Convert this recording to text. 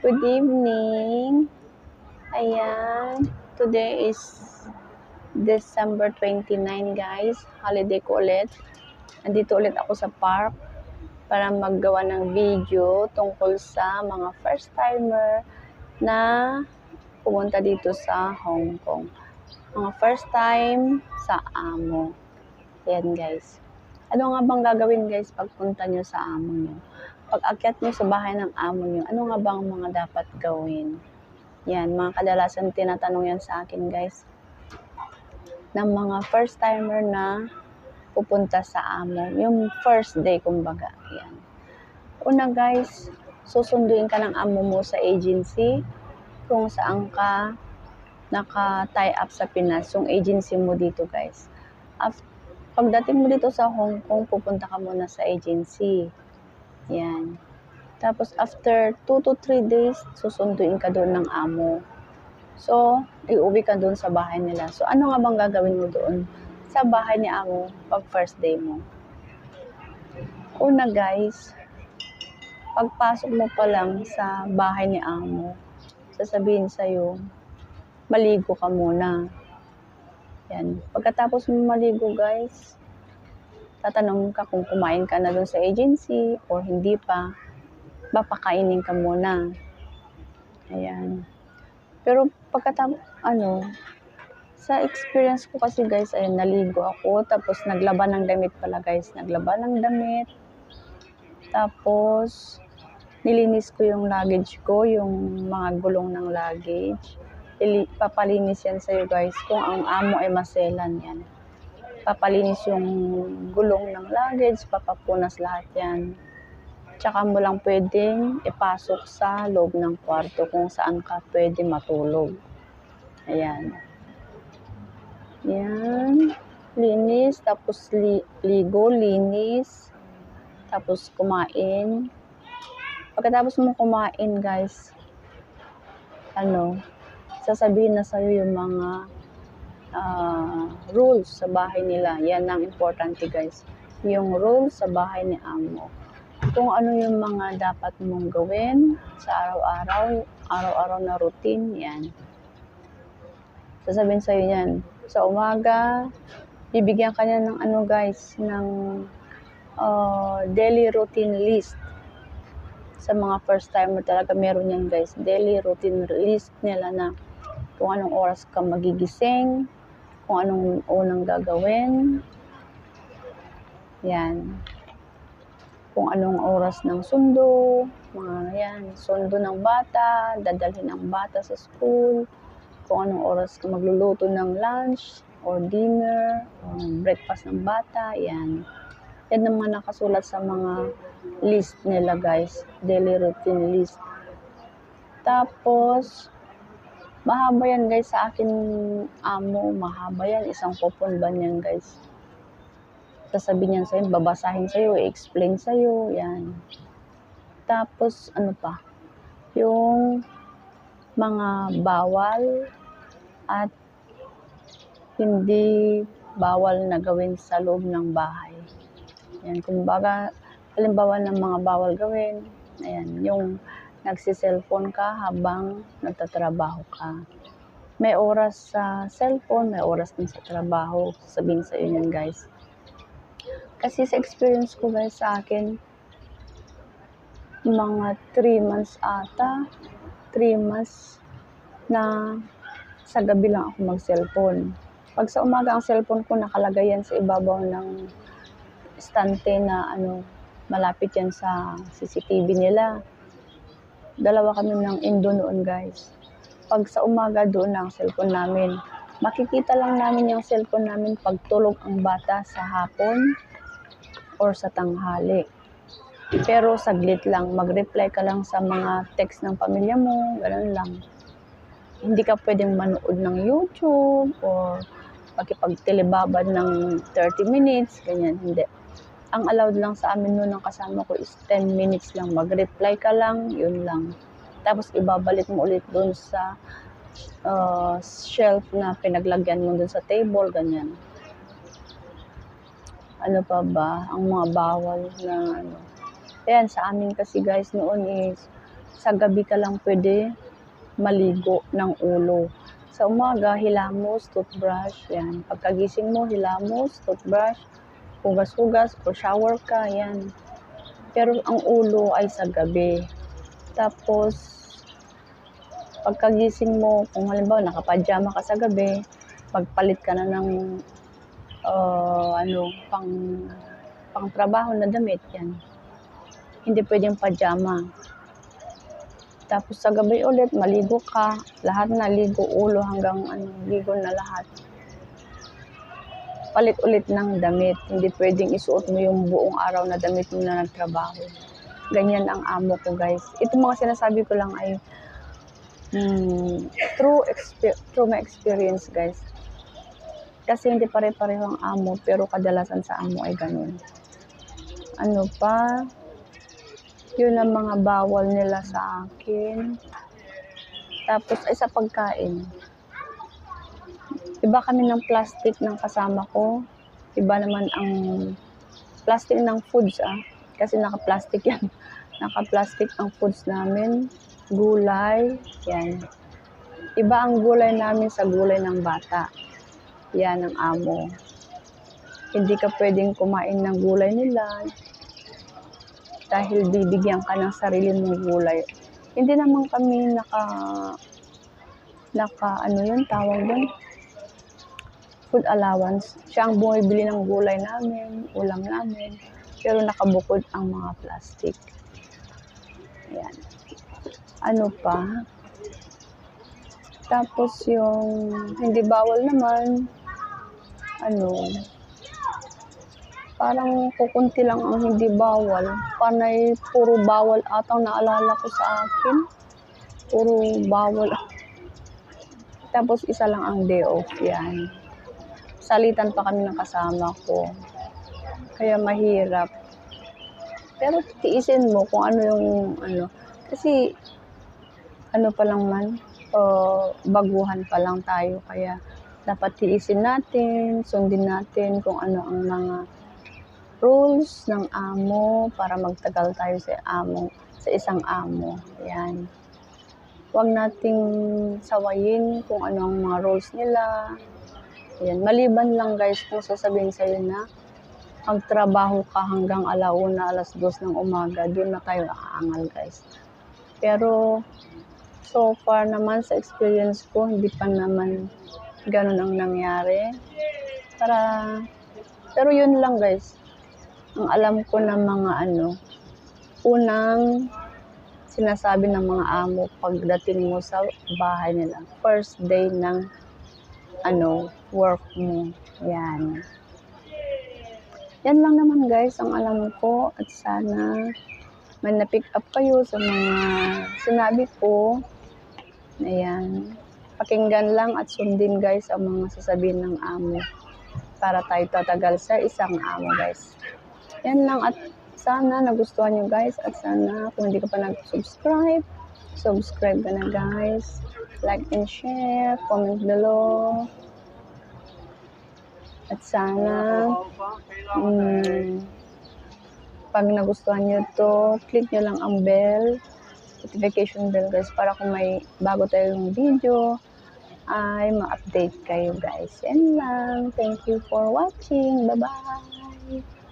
Good evening. Ayan. Today is December 29, guys. Holiday ko ulit. Nandito ulit ako sa park para maggawa ng video tungkol sa mga first timer na pumunta dito sa Hong Kong. Mga first time sa amo. Ayan, guys. Ano nga bang gagawin, guys, pagpunta nyo sa amo nyo? Pag akyat nyo sa bahay ng amo nyo, ano nga bang mga dapat gawin? Yan, mga kadalasan tinatanong yan sa akin, guys, ng mga first timer na pupunta sa amo. Yung first day, kumbaga. Yan. Una, guys, susunduin ka ng amo mo sa agency kung saan ka naka-tie up sa Pinas, yung agency mo dito, guys. Pagdating mo dito sa Hong Kong, pupunta ka muna sa agency. Yan. Tapos, after 2 to 3 days, susunduin ka doon ng amo. So, iuwi ka doon sa bahay nila. So, ano nga bang gagawin mo doon sa bahay ni amo pag first day mo? Una, guys, pagpasok mo pa lang sa bahay ni amo, sasabihin sa'yo, maligo ka muna. Yan. Pagkatapos mo maligo, guys, tatanong ka kung kumain ka na doon sa agency or hindi pa. Papakainin ka muna. Ayan. Pero pagkatapos, sa experience ko kasi, guys, ay naligo ako, tapos naglaban ng damit pala, guys. Naglaban ng damit. Tapos, nilinis ko yung luggage ko, yung mga gulong ng luggage. Papalinis yan sa'yo, guys, kung ang amo ay maselan yan. Papalinis yung gulong ng luggage, papapunas lahat yan. Tsaka mo lang pwedeng ipasok sa loob ng kwarto kung saan ka pwede matulog. Ayan. Yan. Linis, tapos ligo, linis, tapos kumain. Pagkatapos mo kumain, guys, sasabihin na sa'yo yung mga rules sa bahay nila. Yan ang importante, guys. Yung rules sa bahay ni amo. Kung ano yung mga dapat mong gawin sa araw-araw na routine, yan. Sasabihin sa'yo yan. Sa umaga, bibigyan ka niya ng guys, ng daily routine list. Sa mga first timer talaga meron yan, guys. Daily routine list nila na kung anong oras ka magigising, kung anong unang gagawin. Yan. Kung anong oras ng sundo, mga yan, sundo ng bata, dadalhin ng bata sa school, kung anong oras ka magluluto ng lunch or dinner, or breakfast ng bata, yan. Yan naman nakasulat sa mga list nila, guys, daily routine list. Tapos, mahaba yan, guys, sa akin amo, mahaba yan, isang kupon ba yan, guys. Sasabihin yan sa'yo, babasahin sa'yo, i-explain sa'yo, yan. Tapos, ano pa? Yung mga bawal at hindi bawal na gawin sa loob ng bahay. Yan, kumbaga, halimbawa ng mga bawal gawin, ayan, yung nagsiselfone ka habang nagtatrabaho ka. May oras sa cellphone, may oras din sa trabaho. Sabihin sa inyo yan, guys. Kasi sa experience ko, guys, sa akin, mga 3 months ata, 3 months na sa gabi lang ako mag-cellphone. Pag sa umaga ang cellphone ko nakalagay yan sa ibabaw ng estante na malapit yan sa CCTV nila. Dalawa kami ng Indo noon, guys. Pag sa umaga doon ang cellphone namin, makikita lang namin yung cellphone namin pag tulog ang bata sa hapon or sa tanghali. Pero saglit lang, mag-reply ka lang sa mga text ng pamilya mo, gano'n lang. Hindi ka pwedeng manood ng YouTube or makipag-telebabad ng 30 minutes, ganyan, hindi. Ang allowed lang sa amin noon ng kasama ko is 10 minutes lang. Mag-reply ka lang, yun lang. Tapos ibabalik mo ulit doon sa shelf na pinaglagyan mo doon sa table, ganyan. Ano pa ba? Ang mga bawal na Ayan, sa amin kasi, guys, noon is Sa gabi ka lang pwede maligo ng ulo. Sa umaga, hilamos, toothbrush, yan. Pagkagising mo, hilamos, toothbrush, hugas-hugas, o shower ka, yan. Pero ang ulo ay sa gabi. Tapos, pagkagising mo, kung halimbawa nakapajama ka sa gabi, magpalit ka na ng pang trabaho na damit, yan. Hindi pwedeng pajama. Tapos sa gabi ulit, maligo ka. Lahat na ligo, ulo hanggang ligo na lahat. Palit ulit ng damit. Hindi pwedeng isuot mo yung buong araw na damit mo na nagtrabaho. Ganyan ang amo ko, guys. Ito mga sinasabi ko lang ay through my experience, guys. Kasi hindi pare-pareho ang amo, pero kadalasan sa amo ay ganun. Ano pa? Yun ang mga bawal nila sa akin. Tapos ay sa pagkain. Iba kami ng plastic ng kasama ko. Iba naman ang plastic ng foods Kasi naka-plastic yan. Naka-plastic ang foods namin. Gulay. Yan. Iba ang gulay namin sa gulay ng bata. Yan ang amo. Hindi ka pwedeng kumain ng gulay nila. Dahil bibigyan ka ng sarili mong gulay. Hindi naman kami tawag doon? Food allowance. Siya ang bumibili ng gulay namin, ulam namin. Pero nakabukod ang mga plastic. Ayan. Ano pa? Tapos yung hindi bawal naman, parang kukunti lang ang hindi bawal. Panay puro bawal atang naalala ko sa akin. Puro bawal. Tapos isa lang ang day off, yan. Salitan pa kami ng kasama ko. Kaya mahirap. Pero tiisin mo kung ano yung Kasi pa lang man, baguhan pa lang tayo. Kaya dapat tiisin natin, sundin natin kung ano ang mga rules ng amo para magtagal tayo sa isang amo. Yan. Huwag nating sawayin kung ano ang mga rules nila. Yan. Maliban lang, guys, kung sasabihin sa'yo na magtrabaho ka hanggang 1:00, 2:00 ng umaga, doon na tayo aangal, guys. Pero so far naman sa experience ko, hindi pa naman ganun ang nangyari. Pero yun lang, guys. Ang alam ko ng mga unang sinasabi ng mga amo pagdating mo sa bahay nila. First day ng work mo. Yan. Yan lang naman, guys, ang alam ko. At sana may na-pick up kayo sa mga sinabi ko. Ayan. Pakinggan lang at sundin, guys, ang mga sasabihin ng amo. Para tayo tatagal sa isang amo, guys. Yan lang, at sana nagustuhan nyo, guys, at sana kung hindi ka pa nag-subscribe, subscribe ka na, guys. Like and share, comment below. At sana pag nagustuhan nyo to, click nyo lang ang bell, notification bell, guys, para kung may bago tayong video ay ma-update kayo, guys. Yan lang. Thank you for watching. Bye-bye.